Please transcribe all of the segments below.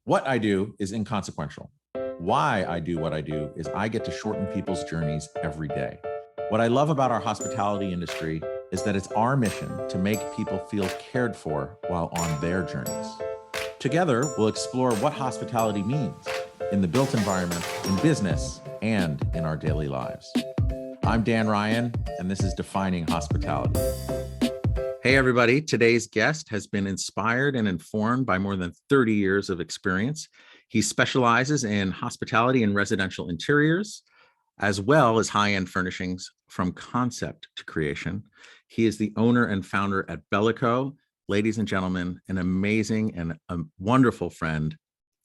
What I do is inconsequential. Why I do what I do is I get to shorten people's journeys every day. What I love about our hospitality industry is that it's our mission to make people feel cared for while on their journeys. Together, we'll explore what hospitality means in the built environment, in business, and in our daily lives. I'm Dan Ryan, and this is Defining Hospitality. Hey, everybody. Today's guest has been inspired and informed by more than 30 years of experience. He specializes in hospitality and residential interiors, as well as high-end furnishings from concept to creation. He is the owner and founder at Beleco. Ladies and gentlemen, an amazing and a wonderful friend,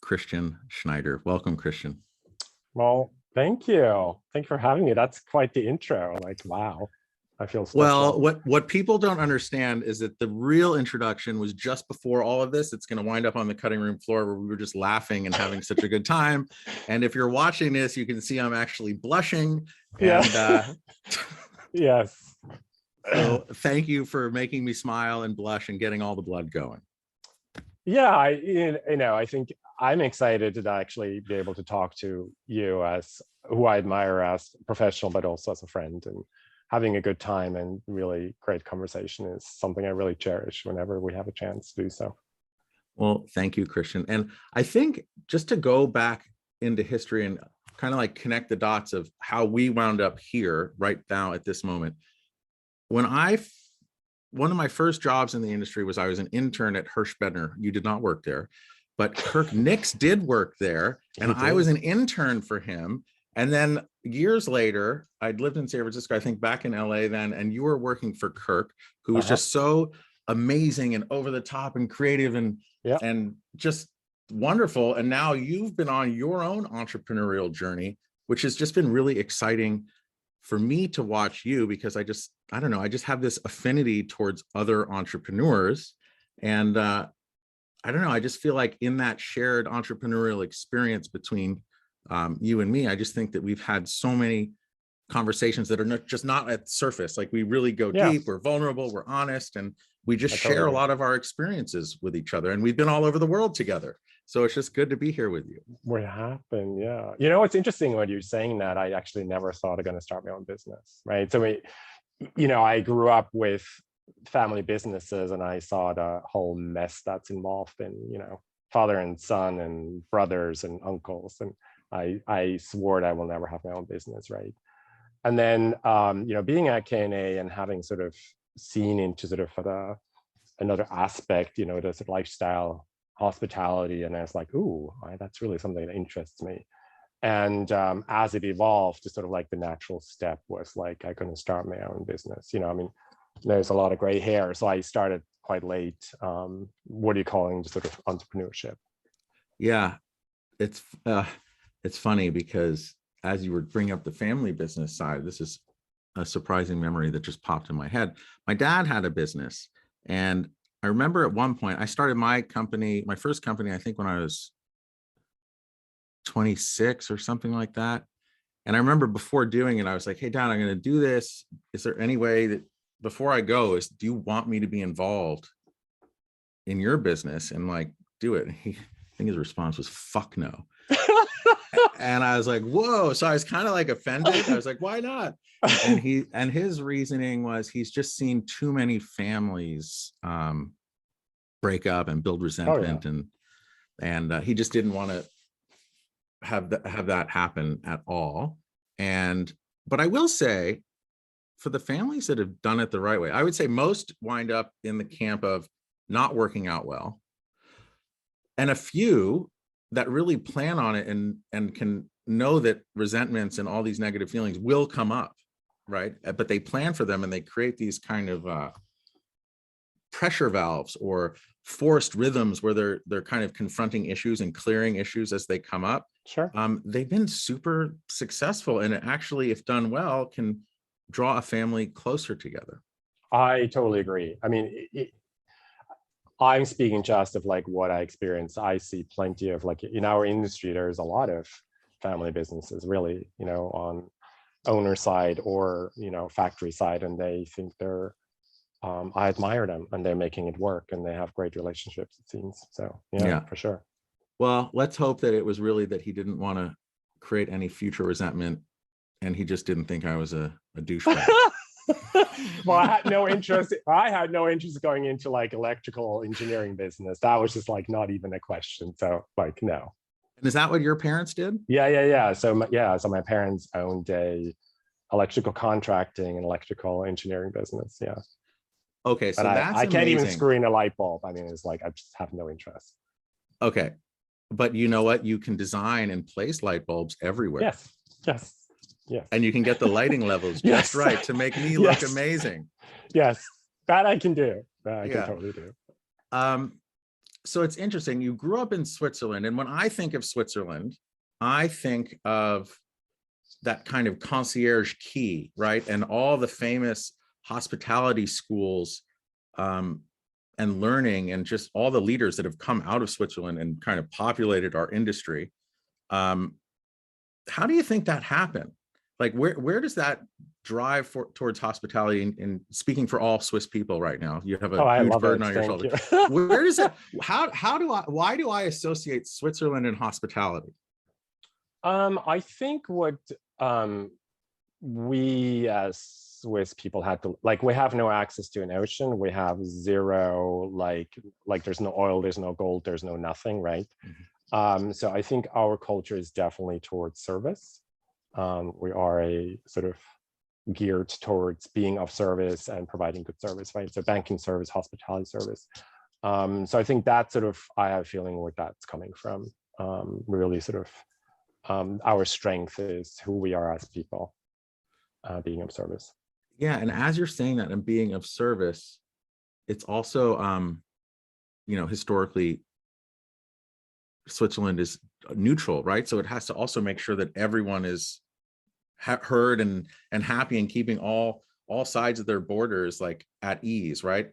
Christian Schnyder. Welcome, Christian. Well, thank you. Thank you for having me. That's quite the intro. Like, wow. I feel special. Well, what people don't understand is that the real introduction was just before all of this. It's going to wind up on the cutting room floor where we were just laughing and having such a good time. And if you're watching this, you can see I'm actually blushing. And yes. So thank you for making me smile and blush and getting all the blood going. Yeah, I think I'm excited to actually be able to talk to you as who I admire as a professional, but also as a friend. And having a good time and really great conversation is something I really cherish whenever we have a chance to do so. Well, thank you, Christian. And I think just to go back into history and kind of like connect the dots of how we wound up here right now at this moment. One of my first jobs in the industry was I was an intern at Hirschbedner. You did not work there, but Kirk Nix did work there. And I was an intern for him. And then years later, I'd lived in San Francisco, I think back in LA then, and you were working for Kirk, who was just so amazing and over the top and creative and just wonderful. And now you've been on your own entrepreneurial journey, which has just been really exciting for me to watch you, because I just have this affinity towards other entrepreneurs. And I don't know, I just feel like in that shared entrepreneurial experience between you and me, I just think that we've had so many conversations that are not at the surface. Like, we really go deep, we're vulnerable, we're honest, and we just share a lot of our experiences with each other. And we've been all over the world together. So it's just good to be here with you. What happened? Yeah. You know, it's interesting when you're saying that. I actually never thought of going to start my own business, right? So, I grew up with family businesses and I saw the whole mess that's involved in, father and son and brothers and uncles. And I swore that I will never have my own business, right? And then, being at K&A and having sort of seen into sort of another aspect, the sort of lifestyle, hospitality, and I was like, ooh, that's really something that interests me. And as it evolved, sort of like the natural step was like, I couldn't start my own business. There's a lot of gray hair, so I started quite late. What are you calling the sort of entrepreneurship? Yeah, it's funny because as you were bringing up the family business side, this is a surprising memory that just popped in my head. My dad had a business, and I remember at one point I started my first company, I think when I was 26 or something like that. And I remember before doing it, I was like, hey, Dad, I'm going to do this. Is there any way that before I go, do you want me to be involved in your business and like do it? I think his response was, fuck no. And I was like, whoa. So I was kind of like offended. I was like, why not? And his reasoning was he's just seen too many families break up and build resentment. And he just didn't want to have that happen at all. But I will say, for the families that have done it the right way, I would say most wind up in the camp of not working out well, and a few that really plan on it and can know that resentments and all these negative feelings will come up, right? But they plan for them and they create these kind of pressure valves or forced rhythms where they're kind of confronting issues and clearing issues as they come up. Sure. They've been super successful, and it actually, if done well, can draw a family closer together. I totally agree. I mean, I'm speaking just of like what I experienced. I see plenty of, like, in our industry, there's a lot of family businesses really, on owner side or, factory side, and they think they're, I admire them and they're making it work and they have great relationships, it seems. So yeah, for sure. Well, let's hope that it was really that he didn't want to create any future resentment, and he just didn't think I was a douchebag. Well, I had no interest. I had no interest going into like electrical engineering business. That was just like not even a question. So like, no. And is that what your parents did? Yeah. So my parents owned a electrical contracting and electrical engineering business. Yeah. Okay, so But that's I can't even amazing. screw in a light bulb. I mean, it's like I just have no interest. Okay, but you know what? You can design and place light bulbs everywhere. Yes. And you can get the lighting levels Yes. just right to make me Yes. look amazing. Yes, that I can do. That I Yeah. can totally do. So it's interesting. You grew up in Switzerland, and when I think of Switzerland, I think of that kind of concierge key, right? And all the famous hospitality schools and learning, and just all the leaders that have come out of Switzerland and kind of populated our industry. How do you think that happened? Like, where does that drive towards hospitality? And speaking for all Swiss people right now, you have a huge burden on your shoulder. Where does it? Why do I associate Switzerland and hospitality? I think what we as Swiss people had to, like, we have no access to an ocean. We have zero, like there's no oil, there's no gold, there's no nothing, right? Mm-hmm. So I think our culture is definitely towards service. We are a sort of geared towards being of service and providing good service, right? So banking service, hospitality service. So I think that sort of, I have a feeling where that's coming from. Really sort of, our strength is who we are as people, being of service. Yeah, and as you're saying that and being of service, it's also, historically, Switzerland is neutral, right? So it has to also make sure that everyone is heard and happy, and keeping all sides of their borders like at ease, right?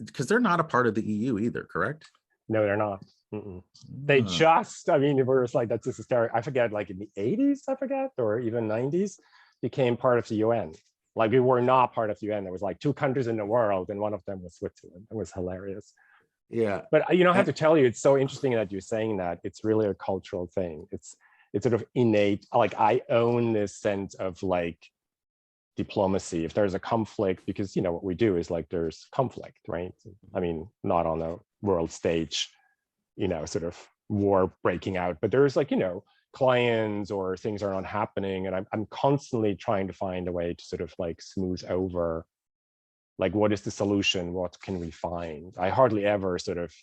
Because they're not a part of the EU either, correct? No, they're not. They just, I mean, it was like, that's just hysterical. I forget, like in the 80s, I forget, or even 90s, became part of the UN. Like, we were not part of the UN. There was like 2 countries in the world, and one of them was Switzerland. It was hilarious. Yeah. But I have to tell you, it's so interesting that you're saying that. It's really a cultural thing. It's sort of innate. Like, I own this sense of like diplomacy. If there's a conflict, because what we do is like there's conflict, right? I mean, not on a world stage, sort of war breaking out, but there's like, clients or things are not happening, and I'm constantly trying to find a way to sort of like smooth over, like, what is the solution? What can we find? I hardly ever sort of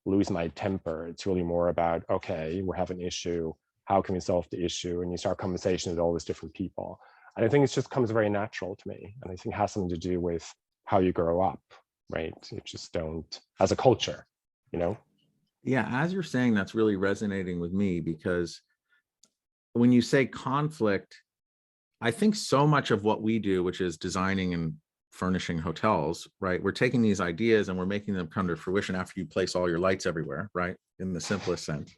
lose my temper. It's really more about, okay, we have an issue. How can we solve the issue? And you start conversation with all these different people. And I think it just comes very natural to me. And I think it has something to do with how you grow up, right? You just don't, as a culture, Yeah, as you're saying, that's really resonating with me, because when you say conflict, I think so much of what we do, which is designing and furnishing hotels, right? We're taking these ideas and we're making them come to fruition after you place all your lights everywhere, right? In the simplest sense.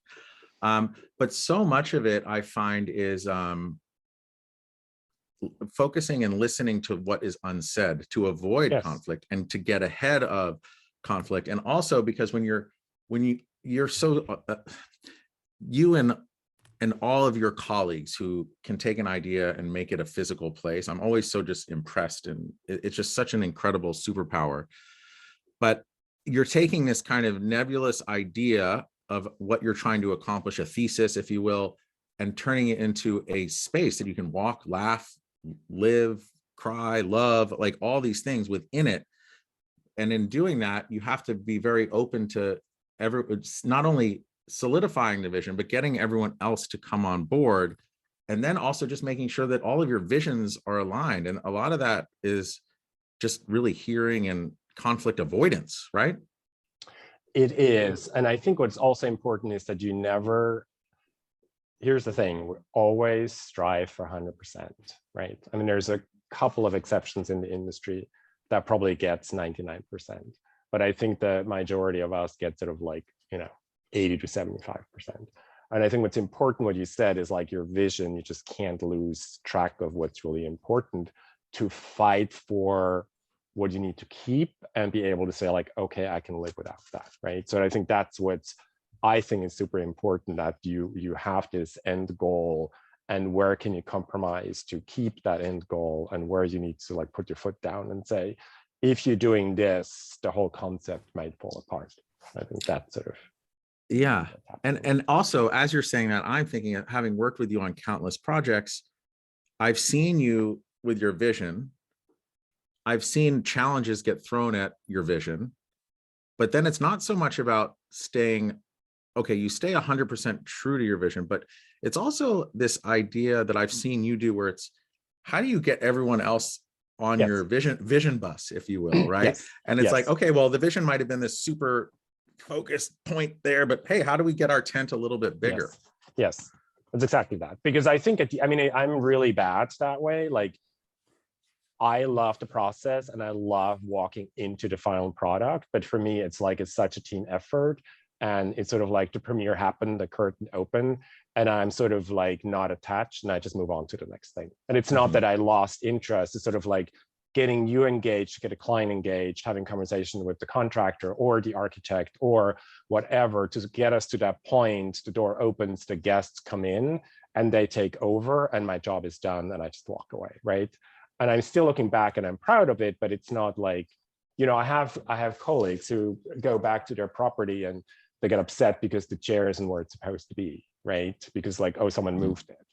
But so much of it, I find, is focusing and listening to what is unsaid to avoid conflict and to get ahead of conflict. And also because when you're so you and all of your colleagues who can take an idea and make it a physical place, I'm always so just impressed, and it's just such an incredible superpower. But you're taking this kind of nebulous idea of what you're trying to accomplish, a thesis, if you will, and turning it into a space that you can walk, laugh, live, cry, love, like all these things within it. And in doing that, you have to be very open to not only solidifying the vision, but getting everyone else to come on board. And then also just making sure that all of your visions are aligned. And a lot of that is just really hearing and conflict avoidance, right? It is. And I think what's also important is that you never, here's the thing, we always strive for 100%, right? I mean, there's a couple of exceptions in the industry that probably gets 99%. But I think the majority of us get sort of like, 80 to 75%. And I think what's important, what you said, is like your vision, you just can't lose track of what's really important to fight for what you need to keep and be able to say like, okay, I can live without that, right? So I think that's what's I think it's super important that you have this end goal, and where can you compromise to keep that end goal, and where you need to like put your foot down and say, if you're doing this, the whole concept might fall apart. I think that's sort of, yeah. And also, as you're saying that, I'm thinking of having worked with you on countless projects, I've seen you with your vision. I've seen challenges get thrown at your vision, but then it's not so much about staying, okay, you stay 100% true to your vision, but it's also this idea that I've seen you do where it's, how do you get everyone else on yes. your vision bus, if you will, right? Yes. And it's Yes. like, okay, well, the vision might have been this super focused point there, but hey, how do we get our tent a little bit bigger? Yes, yes. That's exactly that. Because I think I mean, I'm really bad that way. Like, I love the process and I love walking into the final product. But for me, it's like, it's such a team effort. And it's sort of like the premiere happened, the curtain opened, and I'm sort of like not attached, and I just move on to the next thing. And it's not that I lost interest. It's sort of like getting you engaged, get a client engaged, having conversation with the contractor or the architect or whatever to get us to that point. The door opens, the guests come in and they take over, and my job is done, and I just walk away, right? And I'm still looking back and I'm proud of it, but it's not like, you know, I have colleagues who go back to their property and they get upset because the chair isn't where it's supposed to be, right? Because like, oh, someone moved it.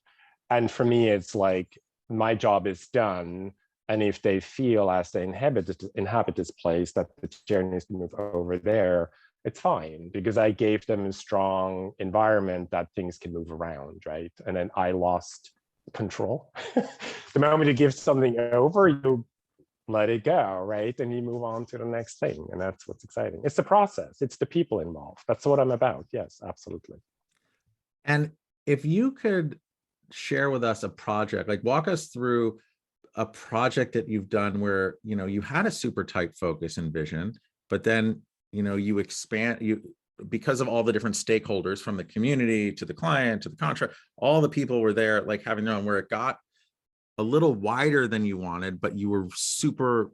And for me, it's like, my job is done. And if they feel as they inhabit this place that the chair needs to move over there, it's fine, because I gave them a strong environment that things can move around, right? And then I lost control. The moment you give something over, you let it go, right? And you move on to the next thing. And that's what's exciting. It's the process. It's the people involved. That's what I'm about. Yes, absolutely. And if you could share with us a project, like walk us through a project that you've done where, you know, you had a super tight focus and vision, but then, you know, you expand, because of all the different stakeholders, from the community to the client to the contract, all the people were there, like having their own, where it got a little wider than you wanted, but you were super,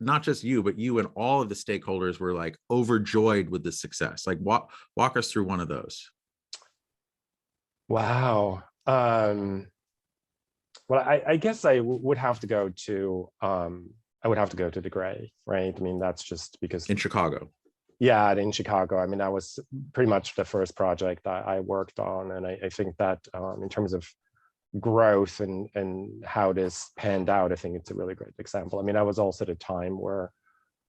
not just you, but you and all of the stakeholders were like overjoyed with the success. Like walk us through one of those. Wow. Well, I guess I would have to go to the Gray, right? I mean, that's just because In Chicago. Yeah, in Chicago. I mean, that was pretty much the first project I worked on, and I think that in terms of growth and how this panned out, I think it's a really great example. I mean, that was also the time where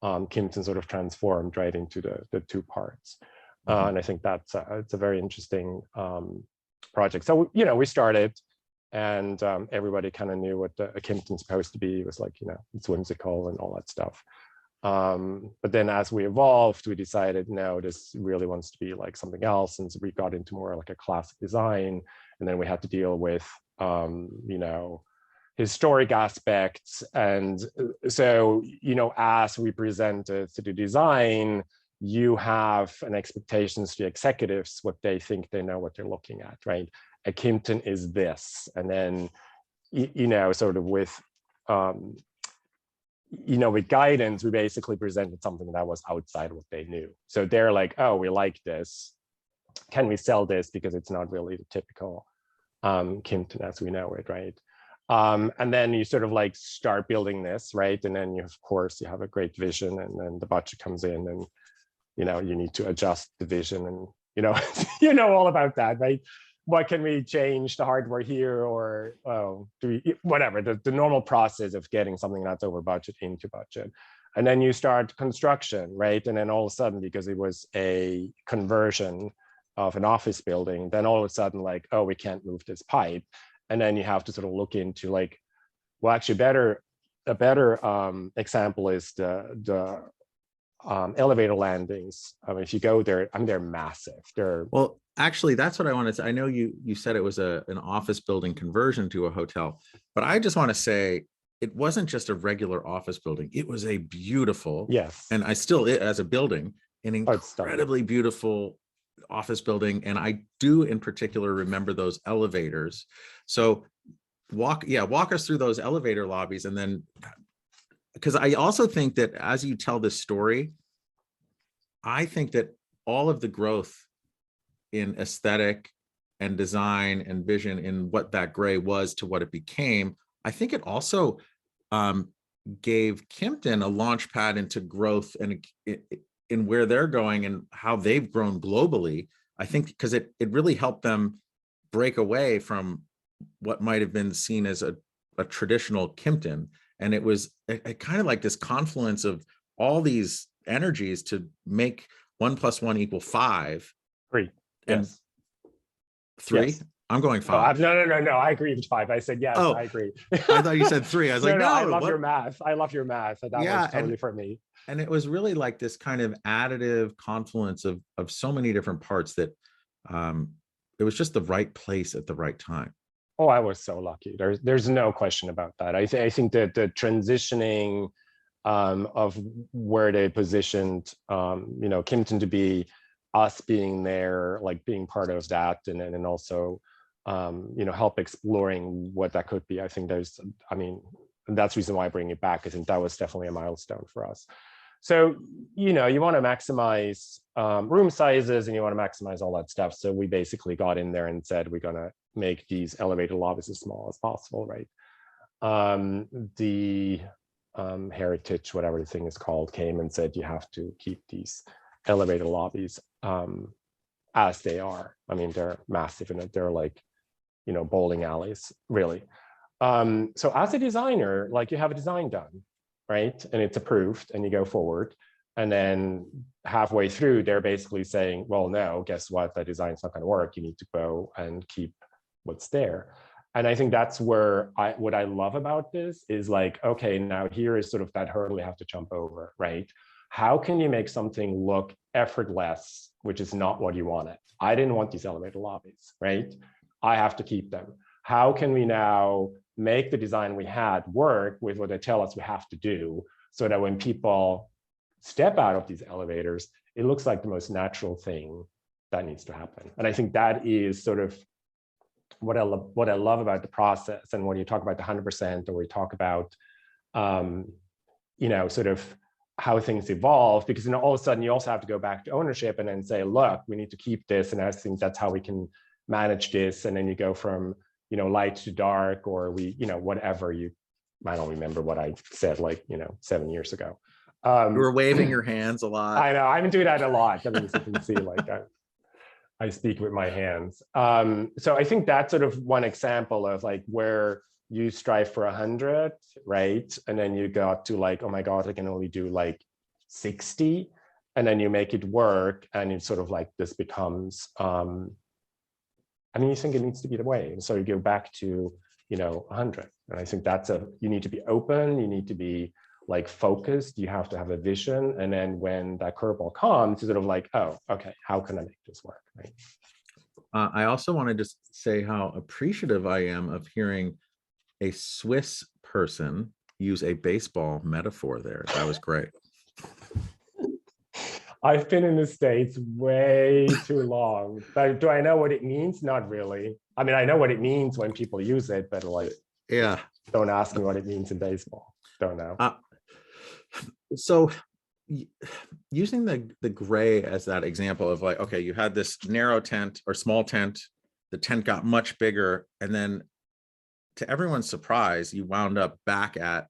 Kimpton sort of transformed right into the two parts, and I think that's it's a very interesting project. So you know, we started, and everybody kind of knew what a Kimpton's supposed to be. It was like, you know, it's whimsical and all that stuff. But then as we evolved, we decided, no, this really wants to be like something else. And so we got into more like a classic design. And then we had to deal with, you know, historic aspects. And so, you know, as we presented to the design, you have an expectations to the executives, what they think they know what they're looking at, right? A Kimpton is this. And then, you know, sort of with, you know, with guidance, we basically presented something that was outside what they knew. So they're like, oh, we like this. Can we sell this? Because it's not really the typical Kimpton as we know it, right? And then you sort of like start building this, right? And then you, of course, you have a great vision, and then the budget comes in, and you know, you need to adjust the vision, and you know, you know all about that, right? What can we change the hardware here, or do we, whatever, the normal process of getting something that's over budget into budget. And then you start construction, right? And then all of a sudden, because it was a conversion of an office building, then all of a sudden, like, oh, we can't move this pipe. And then you have to sort of look into like, well, actually a better example is the elevator landings. I mean, if you go there, I mean, they're massive. They're, well, actually, that's what I wanted to say. I know you said it was an office building conversion to a hotel, but I just want to say it wasn't just a regular office building. It was a beautiful, yes, and I still, as a building, an incredibly beautiful office building. And I do in particular remember those elevators. So walk us through those elevator lobbies. And then, because I also think that as you tell this story, I think that all of the growth in aesthetic and design and vision in what that gray was to what it became, I think it also gave Kimpton a launch pad into growth and in where they're going and how they've grown globally. I think because it really helped them break away from what might have been seen as a traditional Kimpton. And it was a kind of like this confluence of all these energies to make 1 + 1 = 5. 3. And Yes. 3. Yes. I'm going No, 5. no. I agree with 5. I said yes. Oh, I agree. I thought you said 3. I was like, no, I love what? your math. I love your math. That Yeah, works totally for me. And it was really like this kind of additive confluence of so many different parts that it was just the right place at the right time. Oh, I was so lucky. There's no question about that. I think that the transitioning of where they positioned, Kimpton to be us being there, like being part of that, and also, help exploring what that could be. I think that's the reason why I bring it back. I think that was definitely a milestone for us. So, you want to maximize room sizes and you want to maximize all that stuff. So we basically got in there and said, we're going to make these elevated lobbies as small as possible, right? The Heritage, whatever the thing is called, came and said, you have to keep these elevated lobbies as they are. I mean, they're massive and they're like, bowling alleys, really. So as a designer, like you have a design done, right? And it's approved and you go forward. And then halfway through, they're basically saying, well, no, guess what? That design's not going to work. You need to go and keep what's there. And I think that's where what I love about this is like, okay, now here is sort of that hurdle you have to jump over, right? How can you make something look effortless, which is not what you wanted? I didn't want these elevated lobbies, right? I have to keep them. How can we now make the design we had work with what they tell us we have to do so that when people step out of these elevators, it looks like the most natural thing that needs to happen. And I think that is sort of what I love about the process. And when you talk about the 100%, or we talk about, sort of how things evolve, because all of a sudden you also have to go back to ownership and then say, look, we need to keep this. And I think that's how we can manage this. And then you go from, light to dark, or whatever I don't remember what I said 7 years ago. You were waving your hands a lot. I know, I've been doing that a lot. I mean, as you can see, I speak with my hands. So I think that's sort of one example of like where you strive for 100, right? And then you got to like, oh my God, I can only do like 60. And then you make it work. And it's sort of like this becomes, you think it needs to be the way. And so you go back to, 100. And I think you need to be open. You need to be like focused. You have to have a vision. And then when that curveball comes, it's sort of like, oh, okay, how can I make this work, right? I also wanted to say how appreciative I am of hearing a Swiss person use a baseball metaphor there. That was great. I've been in the States way too long. But do I know what it means? Not really. I mean, I know what it means when people use it, but like, yeah, don't ask me what it means in baseball. Don't know. So using the gray as that example of like, okay, you had this narrow tent or small tent, the tent got much bigger, and then to everyone's surprise, you wound up back at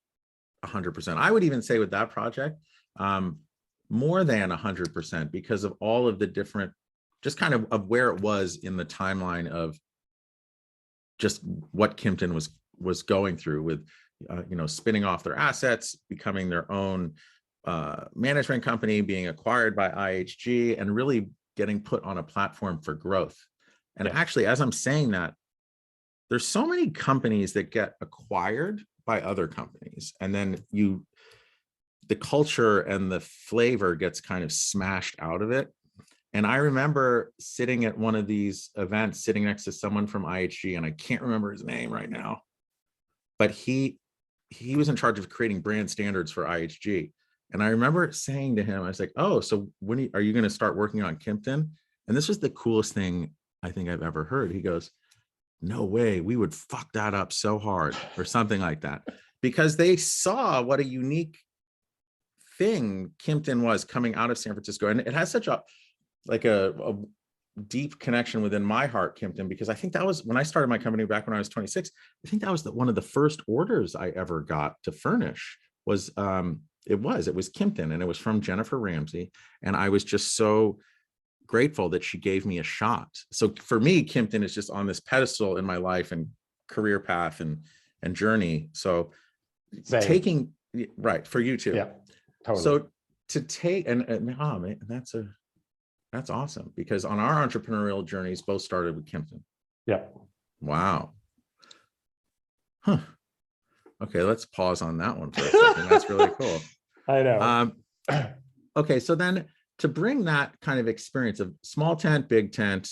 100%. I would even say with that project, more than 100%, because of all of the different, just kind of where it was in the timeline of just what Kimpton was going through with, spinning off their assets, becoming their own management company, being acquired by IHG, and really getting put on a platform for growth. And actually, as I'm saying that, there's so many companies that get acquired by other companies, and then the culture and the flavor gets kind of smashed out of it. And I remember sitting at one of these events, sitting next to someone from IHG, and I can't remember his name right now, but he was in charge of creating brand standards for IHG. And I remember saying to him, I was like, oh, so when are you going to start working on Kimpton? And this was the coolest thing I think I've ever heard. He goes, no way, we would fuck that up so hard, or something like that, because they saw what a unique thing Kimpton was coming out of San Francisco. And it has such a deep connection within my heart, Kimpton, because I think that was when I started my company back when I was 26. I think that was one of the first orders I ever got to furnish was it was Kimpton, and it was from Jennifer Ramsey. And I was just so grateful that she gave me a shot. So for me, Kimpton is just on this pedestal in my life and career path and journey. So Same. taking, right, for you too. Yeah, totally. So to take, and oh man, that's awesome, because on our entrepreneurial journeys, both started with Kimpton. Yeah. Wow. Huh. Okay, let's pause on that one for a second. That's really cool. I know. Okay, so then to bring that kind of experience of small tent, big tent,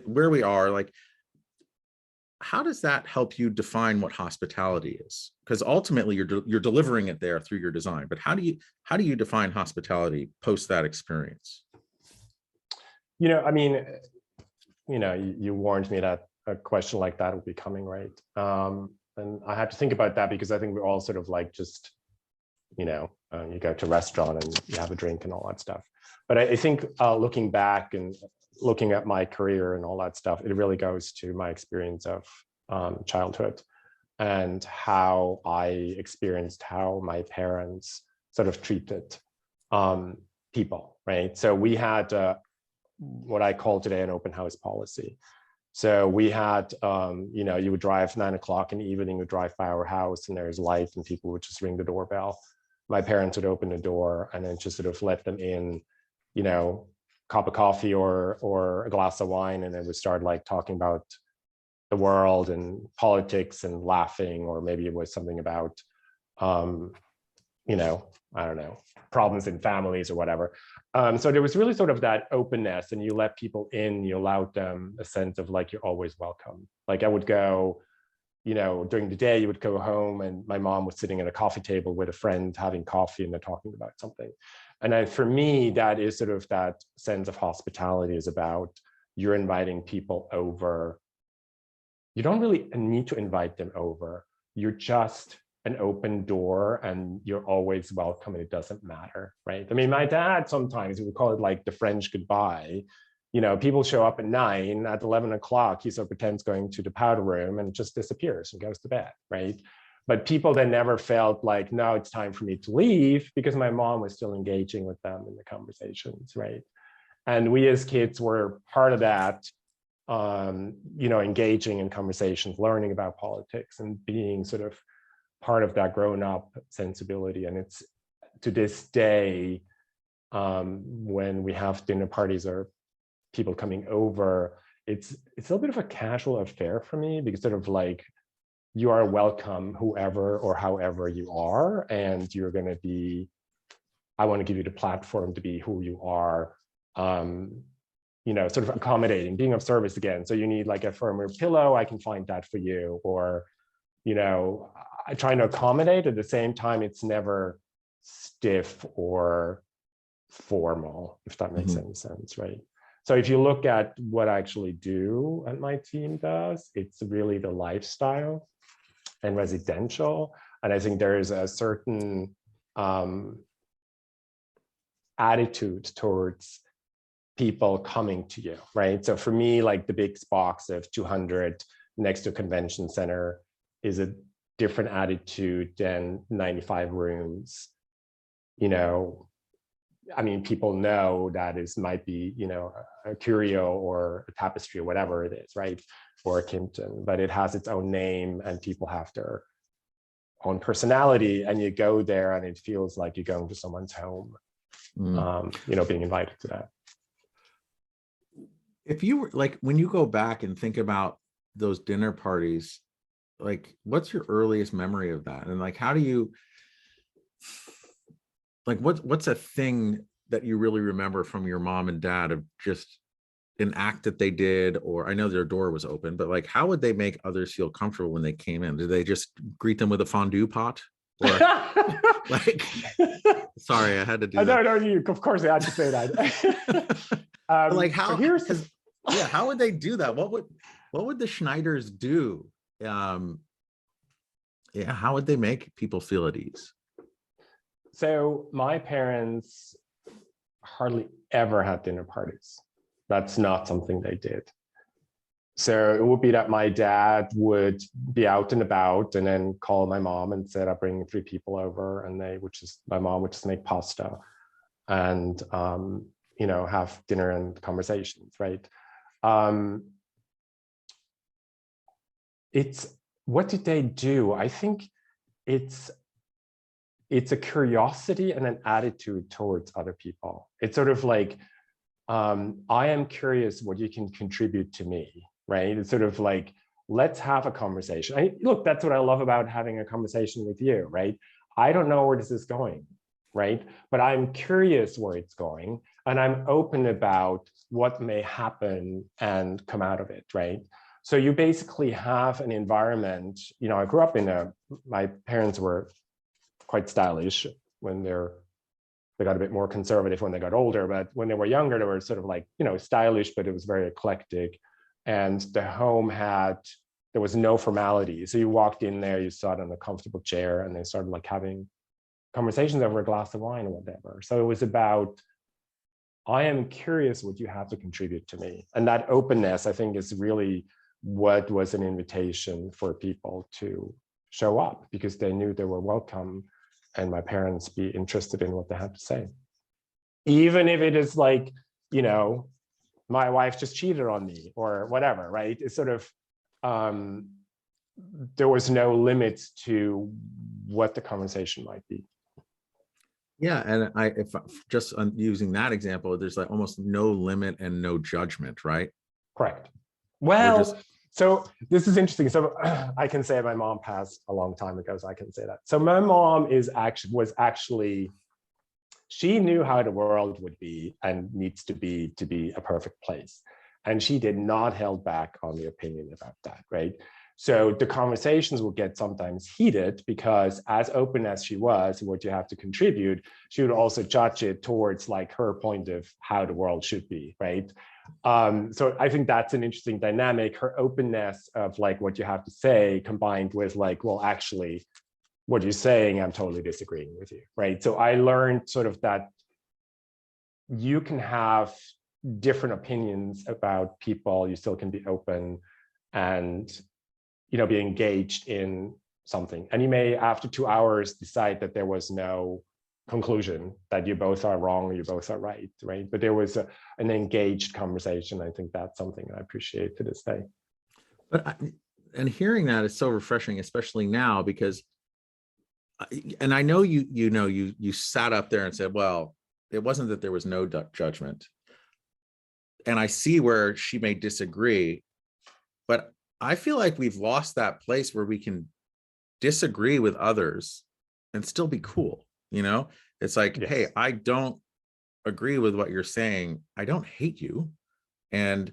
where we are, like, how does that help you define what hospitality is? Because ultimately you're delivering it there through your design, but how do you define hospitality post that experience? I mean, you warned me that a question like that would be coming, right? And I had to think about that, because I think we're all sort of like just, you go to a restaurant and you have a drink and all that stuff. But I think looking back and looking at my career and all that stuff, it really goes to my experience of childhood and how I experienced how my parents sort of treated people, right? So we had what I call today an open house policy. So we had, you would drive 9 o'clock in the evening, you would drive by our house and there's light and people would just ring the doorbell. My parents would open the door and then just sort of let them in, cup of coffee or a glass of wine, and then we start like talking about the world and politics and laughing, or maybe it was something about I don't know, problems in families or whatever. So there was really sort of that openness, and you let people in, you allowed them a sense of like, you're always welcome. Like I would go, during the day, you would go home and my mom was sitting at a coffee table with a friend having coffee and they're talking about something. And for me, that is sort of that sense of hospitality, is about you're inviting people over. You don't really need to invite them over. You're just an open door and you're always welcome, and it doesn't matter, right? I mean, my dad, sometimes we would call it like the French goodbye. People show up at 9, at 11 o'clock, he sort of pretends going to the powder room and just disappears and goes to bed, right? But people then never felt like, no, it's time for me to leave, because my mom was still engaging with them in the conversations, right? And we as kids were part of that, engaging in conversations, learning about politics, and being sort of part of that grown-up sensibility. And it's to this day, when we have dinner parties or people coming over, it's a little bit of a casual affair for me, because sort of like, you are welcome whoever or however you are, and you're going to be, I want to give you the platform to be who you are, sort of accommodating, being of service again. So you need like a firmer pillow, I can find that for you. Or, I try to accommodate. At the same time, it's never stiff or formal, if that makes any sense, right? So if you look at what I actually do and my team does, it's really the lifestyle and residential. And I think there is a certain attitude towards people coming to you, right? So for me, like the big box of 200 next to a convention center is a different attitude than 95 rooms. I mean, people know that it might be, a curio or a tapestry or whatever it is, right? Or a Kimpton, but it has its own name and people have their own personality, and you go there and it feels like you're going to someone's home, being invited to that. If you were like, when you go back and think about those dinner parties, like what's your earliest memory of that? And like, how do you, like, what's a thing that you really remember from your mom and dad of just an act that they did? Or I know their door was open, but like, how would they make others feel comfortable when they came in? Did they just greet them with a fondue pot? Or like, sorry, I had to do that. No, you, of course I had to say that. Like how, so yeah, how would they do that? What would the Schnyders do? Yeah, how would they make people feel at ease? So my parents hardly ever had dinner parties. That's not something they did. So it would be that my dad would be out and about and then call my mom and said, I'm bringing 3 people over, and my mom would just make pasta and, you know, have dinner and conversations, right? What did they do? I think it's a curiosity and an attitude towards other people. It's sort of like, I am curious what you can contribute to me, right? It's sort of like, let's have a conversation. Look, that's what I love about having a conversation with you, right? I don't know where this is going, right? But I'm curious where it's going, and I'm open about what may happen and come out of it, right? So you basically have an environment, you know, I grew up my parents were quite stylish when they got a bit more conservative when they got older, but when they were younger, they were sort of like, you know, stylish, but it was very eclectic. And the home there was no formality. So you walked in there, you sat on a comfortable chair, and they started like having conversations over a glass of wine or whatever. So it was about, I am curious what you have to contribute to me. And that openness, I think, is really what was an invitation for people to show up, because they knew they were welcome, and my parents be interested in what they had to say. Even if it is like, you know, my wife just cheated on me or whatever, right? It's sort of, there was no limits to what the conversation might be. Yeah, and if just on using that example, there's like almost no limit and no judgment, right? Correct. Well, so this is interesting. So I can say my mom passed a long time ago, so I can say that. So my mom was actually, she knew how the world would be and needs to be a perfect place. And she did not hold back on the opinion about that, right? So the conversations would get sometimes heated, because as open as she was, what you have to contribute, she would also judge it towards like her point of how the world should be, right? So I think that's an interesting dynamic, her openness of like what you have to say combined with like, well, actually, what you're saying, I'm totally disagreeing with you, right? So I learned sort of that you can have different opinions about people, you still can be open and, you know, be engaged in something. And you may, after 2 hours, decide that there was no conclusion, that you both are wrong or you both are right, right? But there was an engaged conversation. I think that's something I appreciate to this day. And hearing that is so refreshing, especially now, because, and I know you sat up there and said, well, it wasn't that there was no judgment. And I see where she may disagree, but I feel like we've lost that place where we can disagree with others and still be cool. You know, it's like, yes, hey, I don't agree with what you're saying. I don't hate you. And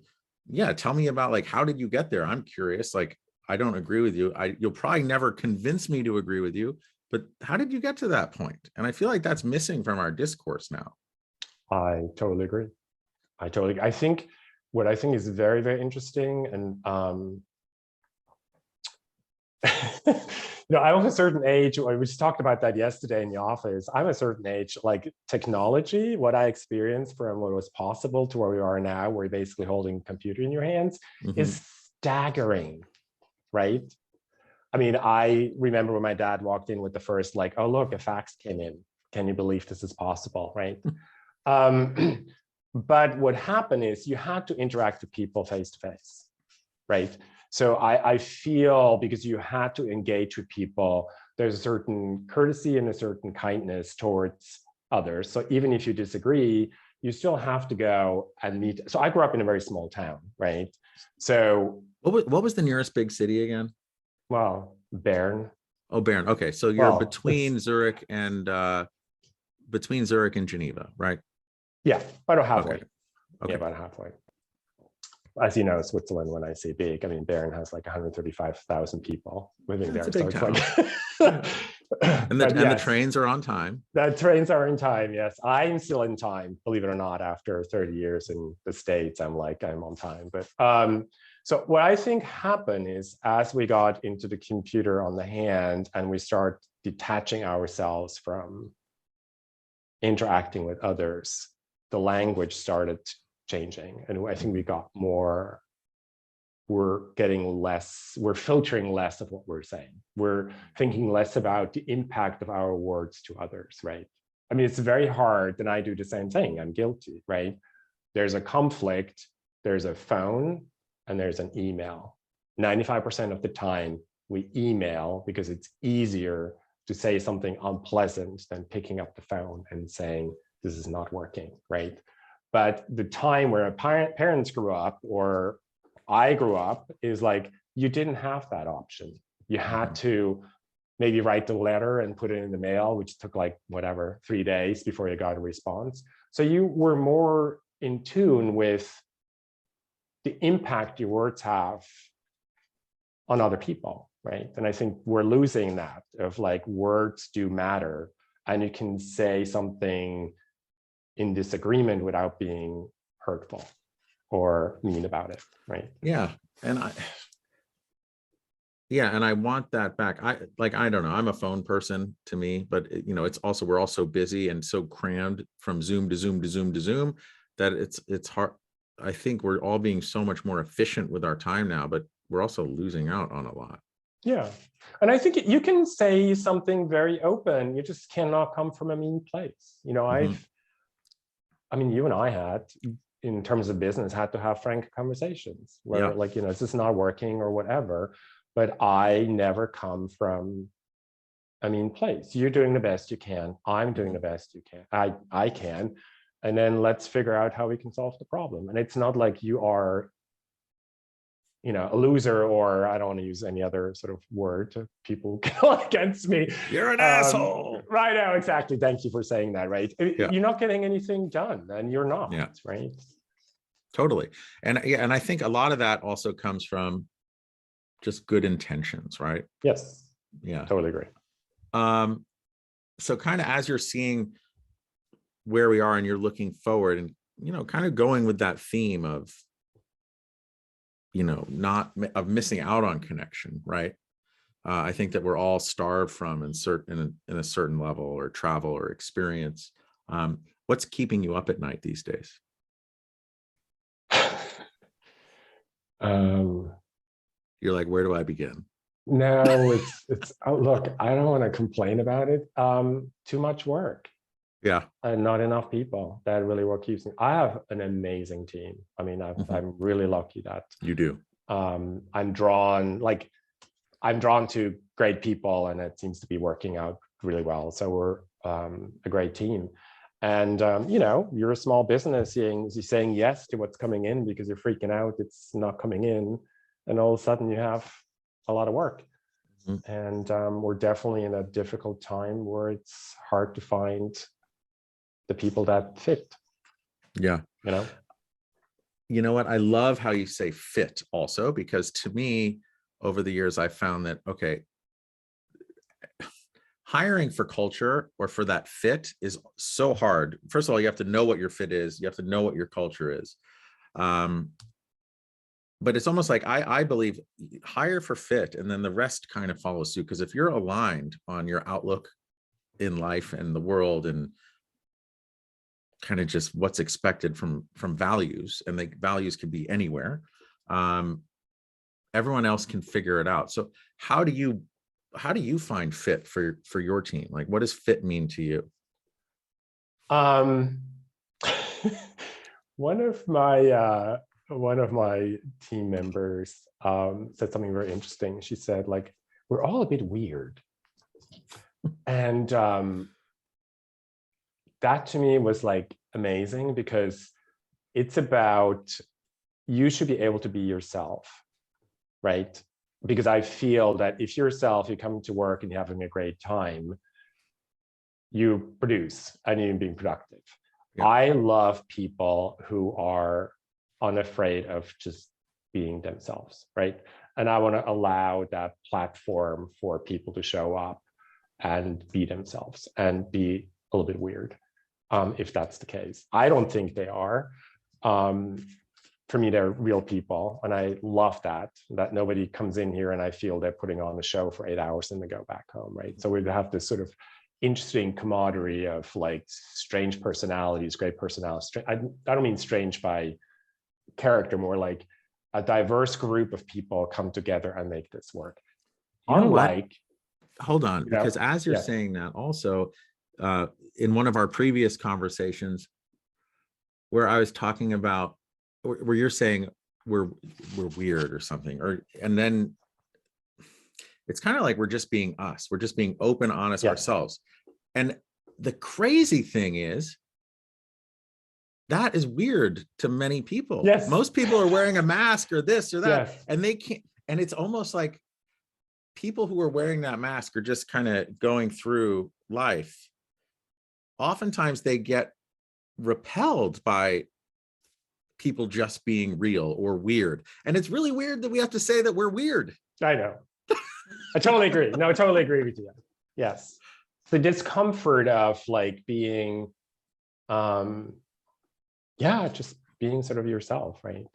yeah, tell me about like, how did you get there? I'm curious. Like, I don't agree with you. You'll probably never convince me to agree with you, but how did you get to that point? And I feel like that's missing from our discourse now. I totally agree. I think what I think is very, very interesting, and you know, I'm of a certain age. We just talked about that yesterday in the office. I'm a certain age, like technology, what I experienced from what was possible to where we are now, where you're basically holding a computer in your hands, is staggering, right? I mean, I remember when my dad walked in with the first, like, oh, look, a fax came in. Can you believe this is possible, right? But what happened is you had to interact with people face to face, right? So I feel, because you had to engage with people, there's a certain courtesy and a certain kindness towards others. So even if you disagree, you still have to go and meet. So I grew up in a very small town, right? So what was the nearest big city again? Well, Bern. Oh, Bern. Okay, so you're between Zurich and Geneva, right? Yeah, about halfway. Okay. Yeah, about halfway. As you know, Switzerland, when I say big, I mean, Bern has like 135,000 people living there. So it's like, and the trains are on time. The trains are in time, yes. I'm still in time, believe it or not. After 30 years in the States, I'm on time. But so what I think happened is, as we got into the computer on the hand and we start detaching ourselves from interacting with others, the language started changing. And I think we got more, we're getting less, we're filtering less of what we're saying. We're thinking less about the impact of our words to others, right? I mean, it's very hard, and I do the same thing. I'm guilty, right? There's a conflict, there's a phone, and there's an email. 95% of the time, we email because it's easier to say something unpleasant than picking up the phone and saying, this is not working, right? But the time where parents grew up, or I grew up, is like, you didn't have that option. You had to maybe write the letter and put it in the mail, which took like, whatever, 3 days before you got a response. So you were more in tune with the impact your words have on other people, right? And I think we're losing that, of like, words do matter, and you can say something in disagreement without being hurtful or mean about it, right? Yeah. And I want that back. I don't know, I'm a phone person to me, but it's also, we're all so busy and so crammed from Zoom to Zoom to Zoom to Zoom that it's hard. I think we're all being so much more efficient with our time now, but we're also losing out on a lot. Yeah. And I think you can say something very open. You just cannot come from a mean place. I mean, you and I had, in terms of business, had to have frank conversations where like, this is not working or whatever, but I never come from a mean place. You're doing the best you can. I'm doing the best you can. I can. And then let's figure out how we can solve the problem. And it's not like you are, a loser, or I don't want to use any other sort of word to people against me. You're an asshole. Right now, exactly. Thank you for saying that, right? Yeah. You're not getting anything done, and you're not, Yeah. right? Totally. And I think a lot of that also comes from just good intentions, right? Yes. Yeah. Totally agree. So kind of as you're seeing where we are and you're looking forward and, kind of going with that theme of, not of missing out on connection, right? I think that we're all starved from in a certain level, or travel or experience. What's keeping you up at night these days? You're like, where do I begin? No, it's look, I don't want to complain about it. Too much work. Yeah. And not enough people that really work using. I have an amazing team. I mean, I'm really lucky that you do. I'm drawn to great people, and it seems to be working out really well. So we're a great team. And you're a small business, you're saying yes to what's coming in because you're freaking out it's not coming in, and all of a sudden you have a lot of work. And we're definitely in a difficult time where it's hard to find the people that fit. Yeah. You know what? I love how you say fit also, because to me, over the years, I found that, okay, hiring for culture or for that fit is so hard. First of all, you have to know what your fit is. You have to know what your culture is. But it's almost like I believe hire for fit, and then the rest kind of follows suit. Because if you're aligned on your outlook in life and the world, and kind of just what's expected from values, and the values can be anywhere, everyone else can figure it out. So how do you find fit for your team? Like, what does fit mean to you? One of my team members said something very interesting. She said, like, we're all a bit weird. And that to me was like amazing, because it's about, you should be able to be yourself, right? Because I feel that if you're yourself, you come to work and you're having a great time, you produce and you're being productive. Yeah. I love people who are unafraid of just being themselves, right? And I want to allow that platform for people to show up and be themselves and be a little bit weird, if that's the case. I don't think they are. For me, they're real people, and I love that nobody comes in here and I feel they're putting on the show for 8 hours and they go back home, right? So we have this sort of interesting commodity of like strange personalities, great personalities. I don't mean strange by character, more like a diverse group of people come together and make this work. You know what? Unlike, Hold on, because as you're saying that also, in one of our previous conversations where I was talking about, where you're saying we're weird or something, and then it's kind of like we're just being us. We're just being open, honest ourselves. And the crazy thing is, that is weird to many people. Yes. Most people are wearing a mask or this or that, Yes. and they can't, and it's almost like people who are wearing that mask are just kind of going through life. Oftentimes they get repelled by people just being real or weird. And it's really weird that we have to say that we're weird. I know. I totally agree. No, I totally agree with you. Yes. The discomfort of like being, just being sort of yourself, right?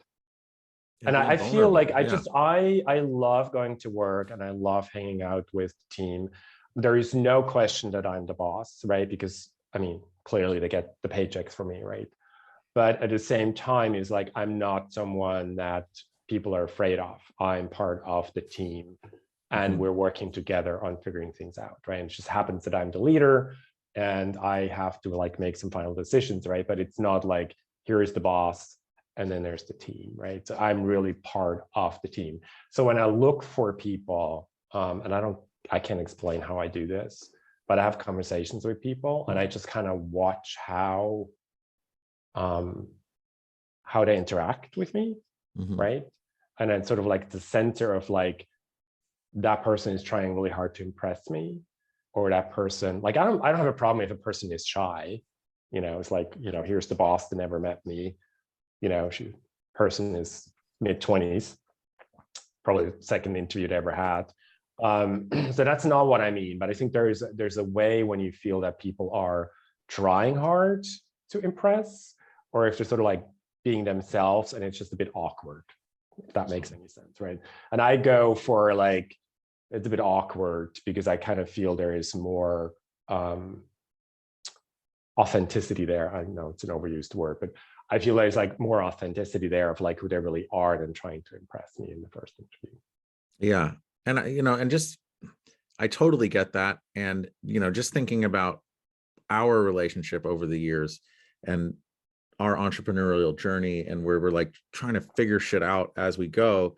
And I feel like I love going to work and I love hanging out with the team. There is no question that I'm the boss, right? Because I mean, clearly they get the paychecks for me, right? But at the same time, it's like, I'm not someone that people are afraid of. I'm part of the team and we're working together on figuring things out, right? And it just happens that I'm the leader and I have to like make some final decisions, right? But it's not like, here is the boss and then there's the team, right? So I'm really part of the team. So when I look for people, and I can't explain how I do this, but I have conversations with people and I just kind of watch how they interact with me, right? And then sort of like the center of like, that person is trying really hard to impress me, or that person, like, I don't have a problem if a person is shy, you know, it's like, you know, here's the boss that never met me, you know, person is mid-20s, probably the second interview they ever had. So that's not what I mean, but I think there's a way when you feel that people are trying hard to impress, or if they're sort of like being themselves and it's just a bit awkward, if that makes any sense, right? And I go for like, it's a bit awkward because I kind of feel there is more authenticity there. I know it's an overused word, but I feel there's like more authenticity there of like who they really are than trying to impress me in the first interview. Yeah. And, you know, and just, I totally get that. And, you know, just thinking about our relationship over the years and our entrepreneurial journey and where we're like trying to figure shit out as we go,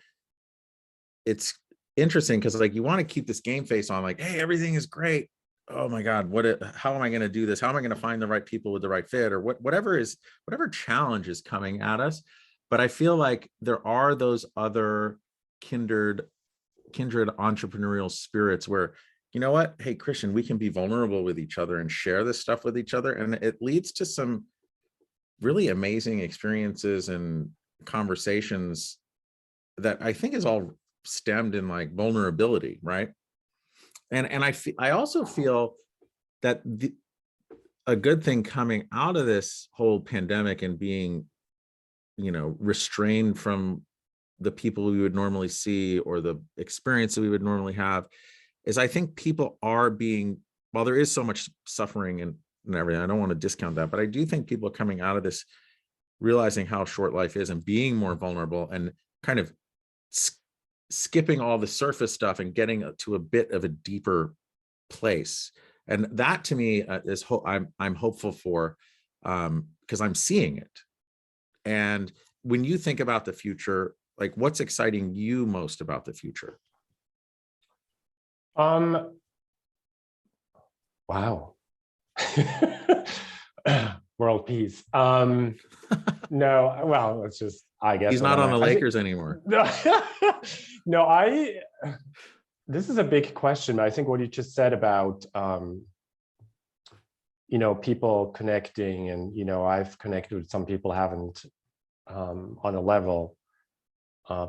it's interesting because like you want to keep this game face on, like, hey, everything is great. Oh my God, how am I going to do this? How am I going to find the right people with the right fit, or whatever challenge is coming at us? But I feel like there are those other kindred entrepreneurial spirits where, you know what, hey, Christian, we can be vulnerable with each other and share this stuff with each other. And it leads to some really amazing experiences and conversations that I think is all stemmed in like vulnerability, right? And I also feel that a good thing coming out of this whole pandemic and being, you know, restrained from the people we would normally see or the experience that we would normally have, is I think people are being, while there is so much suffering and everything, I don't want to discount that, but I do think people are coming out of this realizing how short life is and being more vulnerable and kind of skipping all the surface stuff and getting to a bit of a deeper place. And that to me is I'm hopeful for, because I'm seeing it. And when you think about the future, like what's exciting you most about the future? Wow. World peace. No, well, it's just, I guess he's not on the Lakers anymore. No, this is a big question. I think what you just said about, you know, people connecting, and, you know, I've connected with some people haven't on a level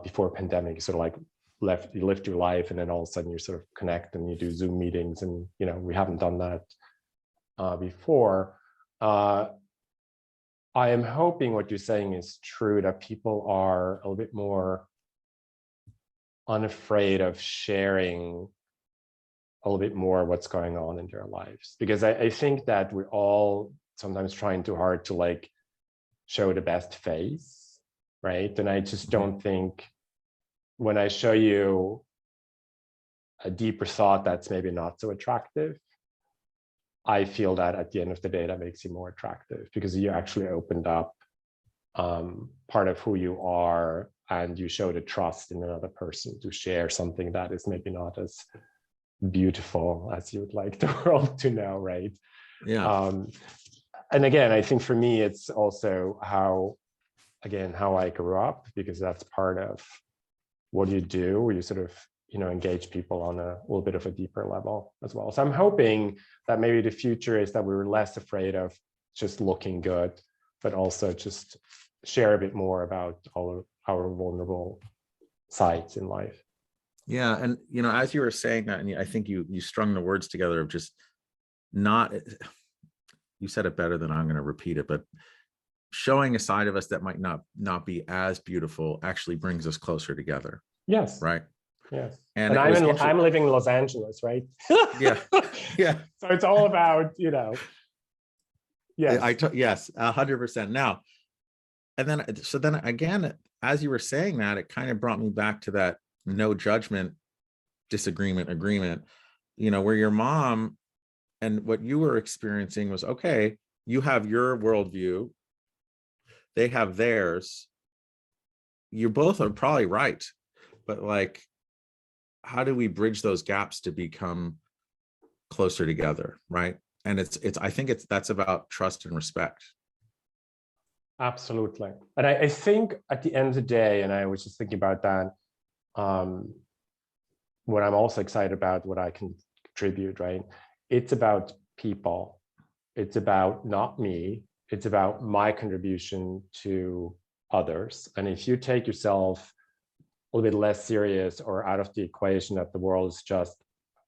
before pandemic, sort of like you lived your life and then all of a sudden you sort of connect and you do Zoom meetings, and, you know, we haven't done that before. I am hoping what you're saying is true, that people are a little bit more unafraid of sharing a little bit more what's going on in their lives. Because I think that we're all sometimes trying too hard to like show the best face, right? And I just don't think when I show you a deeper thought that's maybe not so attractive, I feel that at the end of the day, that makes you more attractive because you actually opened up part of who you are, and you show the trust in another person to share something that is maybe not as beautiful as you would like the world to know, right? Yeah. And again, I think for me, it's also how I grew up, because that's part of what you do, where you sort of, engage people on a little bit of a deeper level as well. So I'm hoping that maybe the future is that we were less afraid of just looking good, but also just share a bit more about all of our vulnerable sides in life. Yeah. And, as you were saying that, and I think you strung the words together of just not, you said it better than I'm going to repeat it, but showing a side of us that might not be as beautiful actually brings us closer together. Yes. Right. Yes. And I'm living in Los Angeles, right? Yeah. Yeah. So it's all about, yes. Yes, 100%. Now, and then again, as you were saying that, it kind of brought me back to that no judgment, disagreement, agreement, where your mom and what you were experiencing was, okay, you have your worldview, they have theirs. You both are probably right, but like, how do we bridge those gaps to become closer together, right? And I think that's about trust and respect. Absolutely. And I think at the end of the day, and I was just thinking about that, what I'm also excited about, what I can contribute, right? It's about people. It's about not me. It's about my contribution to others. And if you take yourself a little bit less serious or out of the equation that the world is just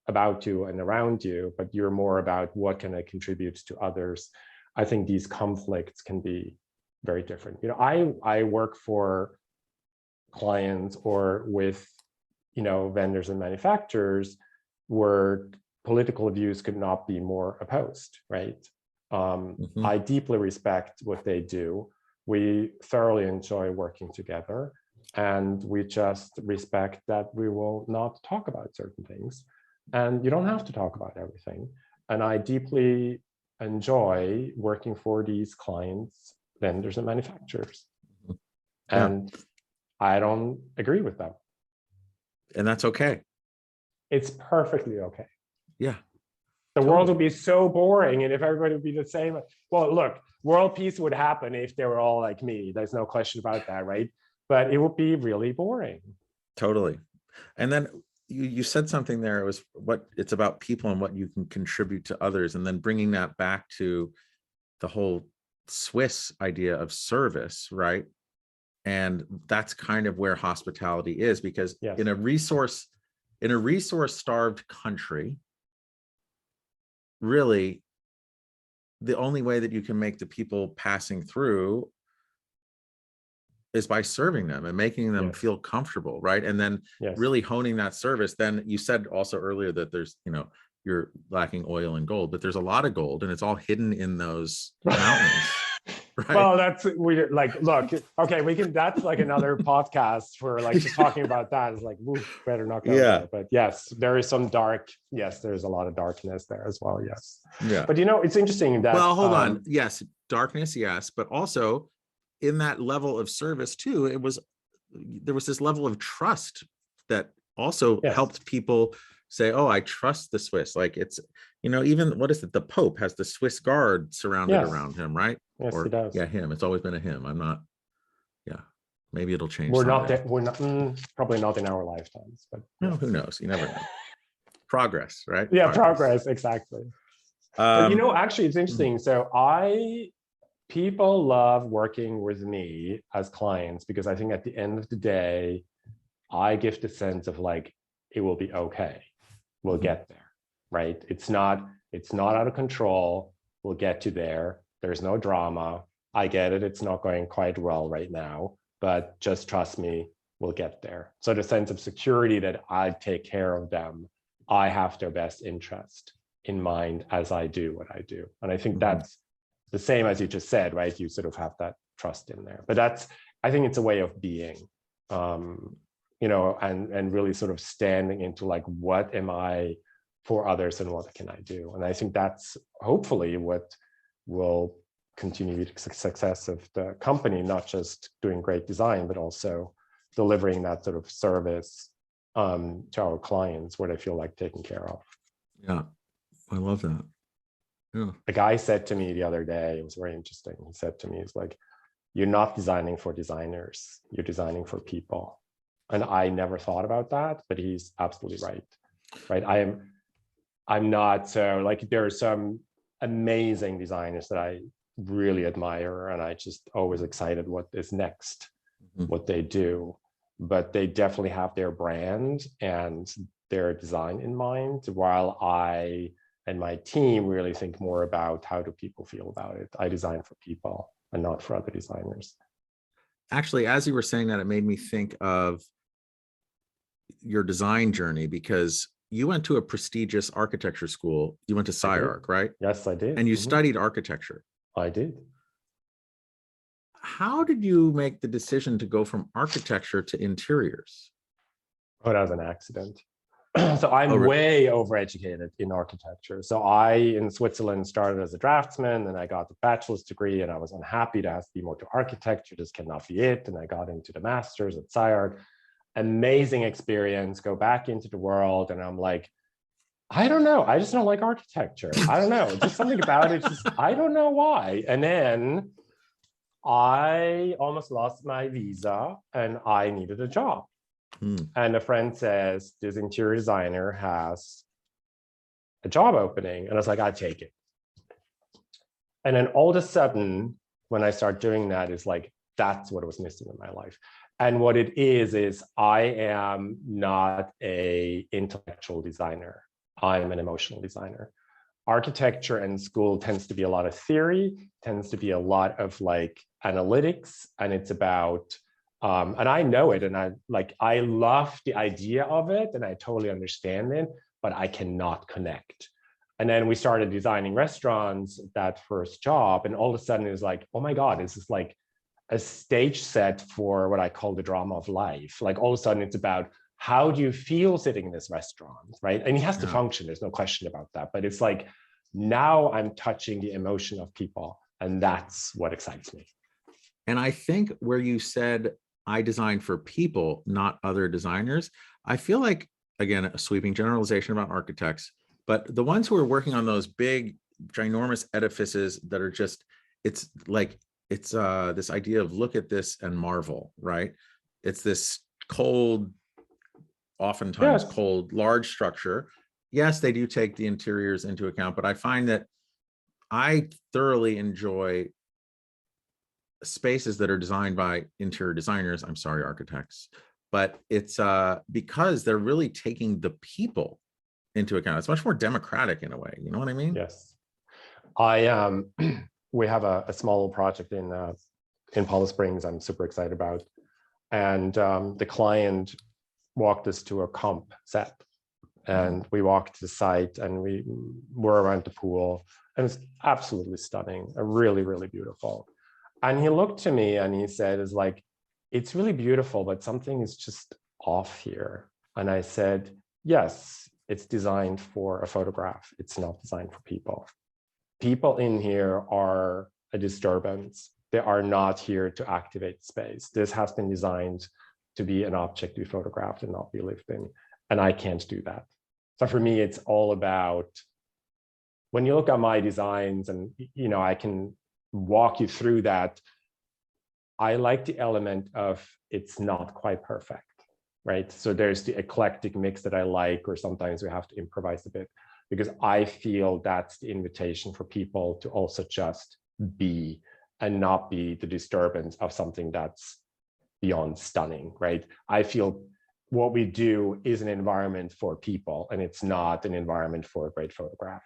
about you and around you, but you're more about what can I contribute to others, I think these conflicts can be very different. I work for clients or with, vendors and manufacturers where political views could not be more opposed, right? I deeply respect what they do. We thoroughly enjoy working together, and we just respect that we will not talk about certain things. And you don't have to talk about everything. And I deeply enjoy working for these clients, vendors, and manufacturers. Yeah. And I don't agree with them. And that's okay. It's perfectly okay. Yeah. The world would be so boring, and if everybody would be the same. Well, look, world peace would happen if they were all like me. There's no question about that, right? But it would be really boring. Totally. And then you said something there. It was it's about people and what you can contribute to others, and then bringing that back to the whole Swiss idea of service, right? And that's kind of where hospitality is, because Yes. in a resource starved country, really the only way that you can make the people passing through is by serving them and making them feel comfortable, right? And then really honing that service. Then you said also earlier that there's, you're lacking oil and gold, but there's a lot of gold, and it's all hidden in those mountains. Right? Well, that's weird. Like, look, okay, that's like another podcast for like just talking about that. It's like, better not go there. But yes, there is some there's a lot of darkness there as well. Yes. Yeah. But it's interesting that. Well, hold on. Yes, darkness, yes, but also in that level of service too, there was this level of trust that also helped people say, oh, I trust the Swiss. Like it's, even what is it? The Pope has the Swiss guard surrounded around him, right? Yes, he does. Yeah, him. It's always been a him. I'm not. Yeah, maybe it'll change. We're not. Probably not in our lifetimes, but who knows? You never know. Progress, right? Yeah, progress exactly. But actually, it's interesting. So people love working with me as clients because I think at the end of the day, I give the sense of like, it will be okay. We'll get there, right? It's not out of control. We'll get you there. There's no drama. I get it. It's not going quite well right now, but just trust me, we'll get there. So the sense of security that I take care of them I have their best interest in mind as I do what I do. And I think that's the same as you just said, right? You sort of have that trust in there. But that's, I think it's a way of being, you know, and really sort of standing into like, what am I for others and what can I do? And I think that's hopefully what will continue the success of the company, not just doing great design, but also delivering that sort of service to our clients where they feel like taken care of. Yeah, I love that. Yeah. A guy said to me the other day, it was very interesting. He said to me, it's like, you're not designing for designers, you're designing for people. And I never thought about that, but he's absolutely right. Right. I'm not, so like, there are some amazing designers that I really admire, and I just always excited what is next, what they do. But they definitely have their brand and their design in mind, while I and my team really think more about how do people feel about it. I design for people and not for other designers. Actually, as you were saying that, it made me think of your design journey, because you went to a prestigious architecture school. You went to SciArc, right? Yes, I did. And you studied architecture. I did. How did you make the decision to go from architecture to interiors? Oh, that was an accident. So I'm way overeducated in architecture. So I, in Switzerland, started as a draftsman, and I got the bachelor's degree, and I was unhappy to have to be more to architecture. This cannot be it. And I got into the master's at SciArc. Amazing experience, go back into the world. And I'm like, I don't know. I just don't like architecture. I don't know. Just something about it. Just, I don't know why. And then I almost lost my visa and I needed a job. And a friend says, this interior designer has a job opening. And I was like, I take it. And then all of a sudden, when I start doing that, it's like, that's what was missing in my life. And what it is I am not an intellectual designer. I'm an emotional designer. Architecture and school tends to be a lot of theory, tends to be a lot of like analytics, and it's about, and I know it, and I love the idea of it, and I totally understand it, but I cannot connect. And then we started designing restaurants, that first job, and all of a sudden it's like, oh my God, this is like a stage set for what I call the drama of life. Like all of a sudden it's about, how do you feel sitting in this restaurant, right? And it has to function, there's no question about that. But it's like, now I'm touching the emotion of people, and that's what excites me. And I think where you said, I design for people, not other designers, I feel like, again, a sweeping generalization about architects, but the ones who are working on those big, ginormous edifices that are just, it's like, it's this idea of look at this and marvel, right? It's this cold, oftentimes cold, large structure. Yes, they do take the interiors into account, but I find that I thoroughly enjoy spaces that are designed by interior designers. I'm sorry, architects, but it's because they're really taking the people into account. It's much more democratic in a way. You know what I mean? Yes. We have a small project in Palm Springs I'm super excited about. And the client walked us to a comp set. And we walked to the site and we were around the pool. And it's absolutely stunning, really, really beautiful. And he looked to me and he said, "It's like, it's really beautiful, but something is just off here." And I said, yes, it's designed for a photograph. It's not designed for people. People in here are a disturbance. They are not here to activate space. This has been designed to be an object to be photographed and not be lived in. And I can't do that. So for me, it's all about, when you look at my designs and, you know, I can walk you through that. I like the element of it's not quite perfect, right? So there's the eclectic mix that I like, or sometimes we have to improvise a bit, because I feel that's the invitation for people to also just be and not be the disturbance of something that's beyond stunning, right? I feel what we do is an environment for people, and it's not an environment for a great photograph,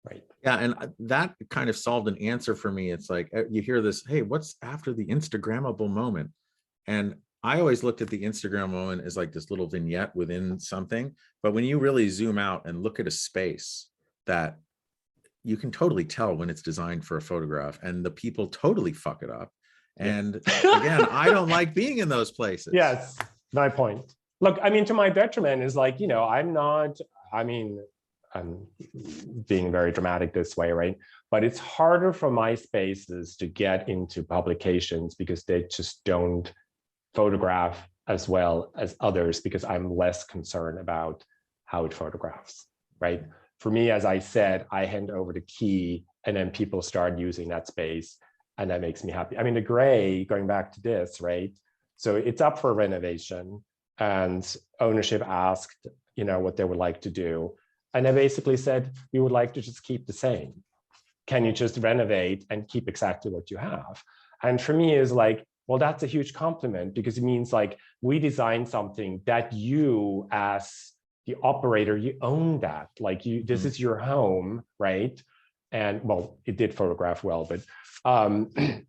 right? Yeah, and that kind of solved an answer for me. It's like, you hear this, hey, what's after the Instagrammable moment? And I always looked at the Instagram moment as like this little vignette within something. But when you really zoom out and look at a space, that you can totally tell when it's designed for a photograph, and the people totally fuck it up. And again, I don't like being in those places. Yes, my point. Look, I mean, to my detriment is like, I'm not, I mean, I'm being very dramatic this way, right? But it's harder for my spaces to get into publications because they just don't photograph as well as others, because I'm less concerned about how it photographs, right? For me, as I said, I hand over the key and then people start using that space, and that makes me happy. I mean, the gray, going back to this, right? So it's up for renovation, and ownership asked, what they would like to do. And I basically said, we would like to just keep the same. Can you just renovate and keep exactly what you have? And for me is like, well, that's a huge compliment, because it means like we designed something that you as the operator, you own that. Like this is your home, right? And well, it did photograph well, but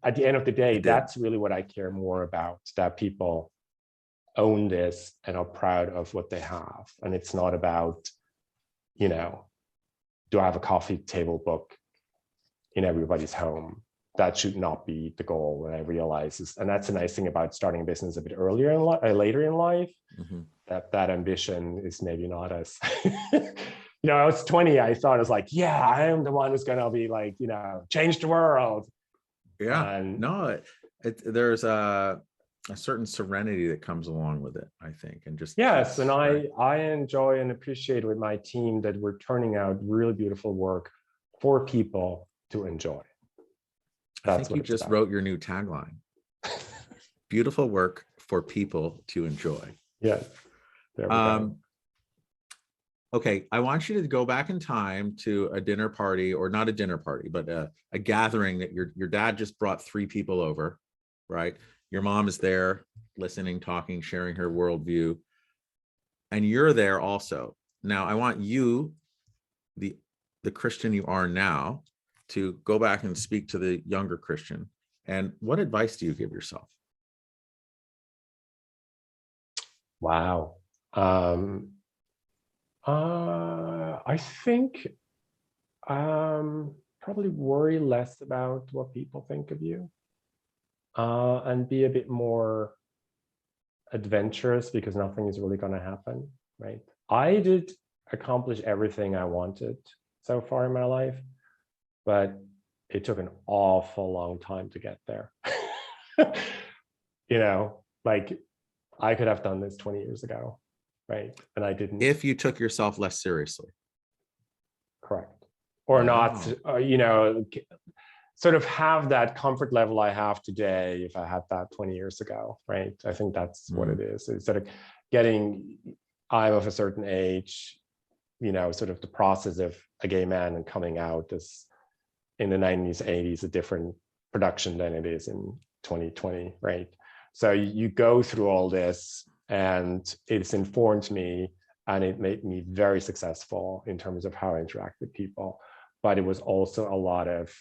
at the end of the day, that's really what I care more about, that people own this and are proud of what they have. And it's not about, do I have a coffee table book in everybody's home? That should not be the goal. What I realize is, and that's a nice thing about starting a business a bit earlier in life, later in life, that ambition is maybe not as, I was 20, I thought it was like, yeah, I am the one who's going to be like, change the world. Yeah, and no, there's a certain serenity that comes along with it, I think. And just, yes. And I enjoy and appreciate with my team that we're turning out really beautiful work for people to enjoy. I think you just wrote your new tagline. Beautiful work for people to enjoy. Yes. There we go. Okay, I want you to go back in time to a dinner party, or not a dinner party, but a gathering that your dad just brought 3 people over, right? Your mom is there listening, talking, sharing her worldview, and you're there also. Now, I want you, the Christian you are now, to go back and speak to the younger Christian. And what advice do you give yourself? Wow. I think probably worry less about what people think of you, and be a bit more adventurous, because nothing is really going to happen, right? I did accomplish everything I wanted so far in my life, but it took an awful long time to get there. Like I could have done this 20 years ago, right? And I didn't. If you took yourself less seriously. Correct. Or not, sort of have that comfort level I have today if I had that 20 years ago, right? I think that's what it is. It's sort of I'm of a certain age, sort of the process of a gay man and coming out is in the 90s, 80s, a different production than it is in 2020, right? So you go through all this, and it's informed me, and it made me very successful in terms of how I interact with people. But it was also a lot of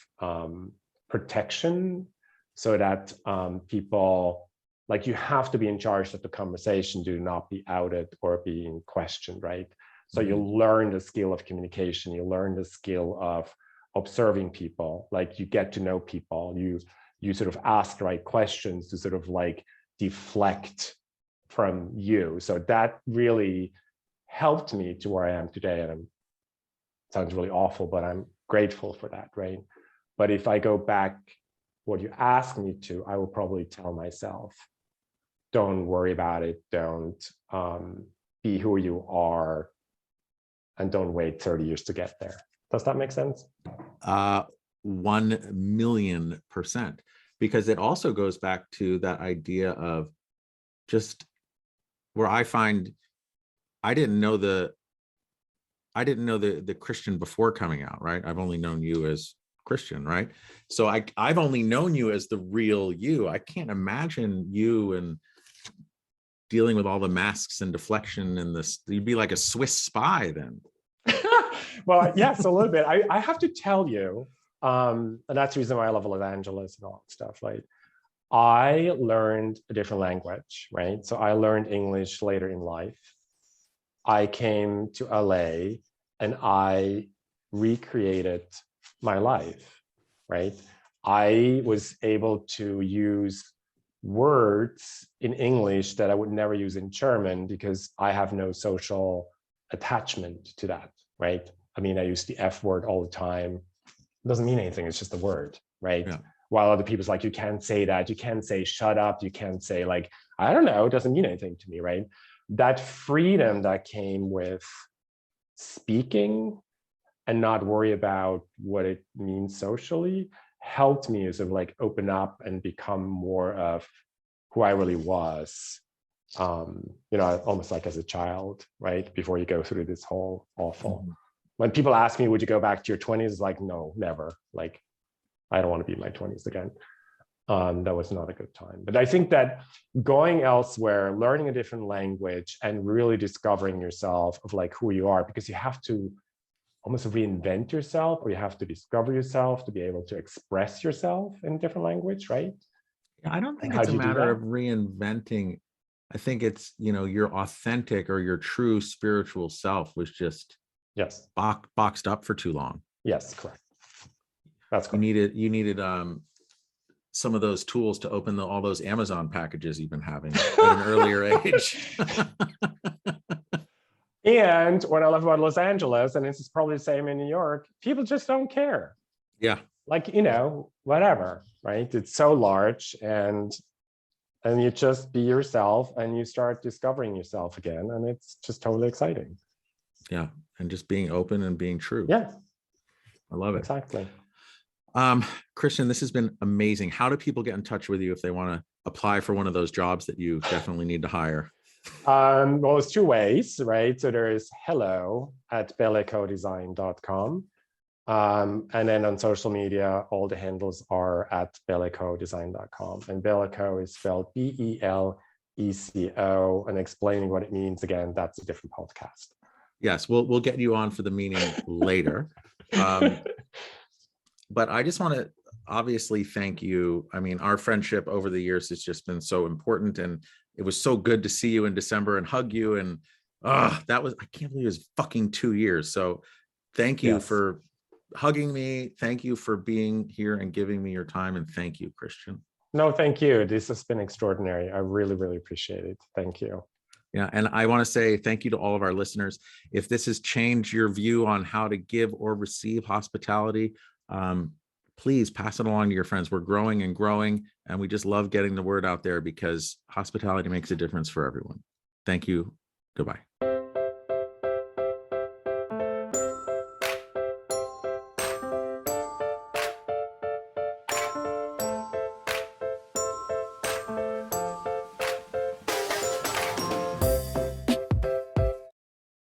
protection, so that people, like, you have to be in charge of the conversation, do not be outed or being questioned, right? So you learn the skill of communication, you learn the skill of observing people, like you get to know people, you sort of ask the right questions to sort of like deflect from you. So that really helped me to where I am today. And sounds really awful, but I'm grateful for that, right? But if I go back, what you ask me to, I will probably tell myself, don't worry about it. Don't be who you are, and don't wait 30 years to get there. Does that make sense? 1,000,000%, because it also goes back to that idea of just where I find I didn't know the Christian before coming out, right? I've only known you as Christian, right? So I've only known you as the real you. I can't imagine you and dealing with all the masks and deflection and this. You'd be like a Swiss spy then. Well, yes, a little bit. I have to tell you, and that's the reason why I love evangelists and all that stuff. Like, I learned a different language, right? So I learned English later in life. I came to LA and I recreated my life, right? I was able to use words in English that I would never use in German because I have no social attachment to that, right? I mean, I use the F word all the time. It doesn't mean anything. It's just a word, right? Yeah. While other people's like, you can't say that. You can't say shut up. You can't say like, I don't know. It doesn't mean anything to me, right? That freedom that came with speaking and not worry about what it means socially helped me sort of like open up and become more of who I really was, you know, almost like as a child, right? Before you go through this whole awful. When people ask me, would you go back to your 20s? It's like, no, never. Like, I don't want to be in my 20s again. That was not a good time. But I think that going elsewhere, learning a different language and really discovering yourself of like who you are, because you have to almost reinvent yourself, or you have to discover yourself to be able to express yourself in a different language, right? Yeah, I don't think How it's do a you do matter that? of reinventing. I think it's, you know, your authentic or your true spiritual self was just Yes. boxed up for too long. Yes, correct. That's You correct. needed some of those tools to open all those Amazon packages you've been having at an earlier age. And what I love about Los Angeles, and this is probably the same in New York, people just don't care. Yeah. Like, you know, whatever, right? It's so large, and you just be yourself and you start discovering yourself again, and it's just totally exciting. Yeah. And just being open and being true. Yeah, I love it. exactly. Christian, this has been amazing. How do people get in touch with you if they want to apply for one of those jobs that you definitely need to hire? Well, there's two ways, right? So there's hello@belecodesign.com. And then on social media, all the handles are at belecodesign.com. And Beleco is spelled Beleco. And explaining what it means, again, that's a different podcast. Yes, we'll get you on for the meeting later. But I just want to obviously thank you. I mean, our friendship over the years has just been so important, and it was so good to see you in December and hug you. And that was, I can't believe it was fucking 2 years. So thank you Yes. for hugging me. Thank you for being here and giving me your time. And thank you, Christian. No, thank you. This has been extraordinary. I really, really appreciate it. Thank you. Yeah. And I want to say thank you to all of our listeners. If this has changed your view on how to give or receive hospitality, please pass it along to your friends. We're growing and growing, and we just love getting the word out there because hospitality makes a difference for everyone. Thank you. Goodbye.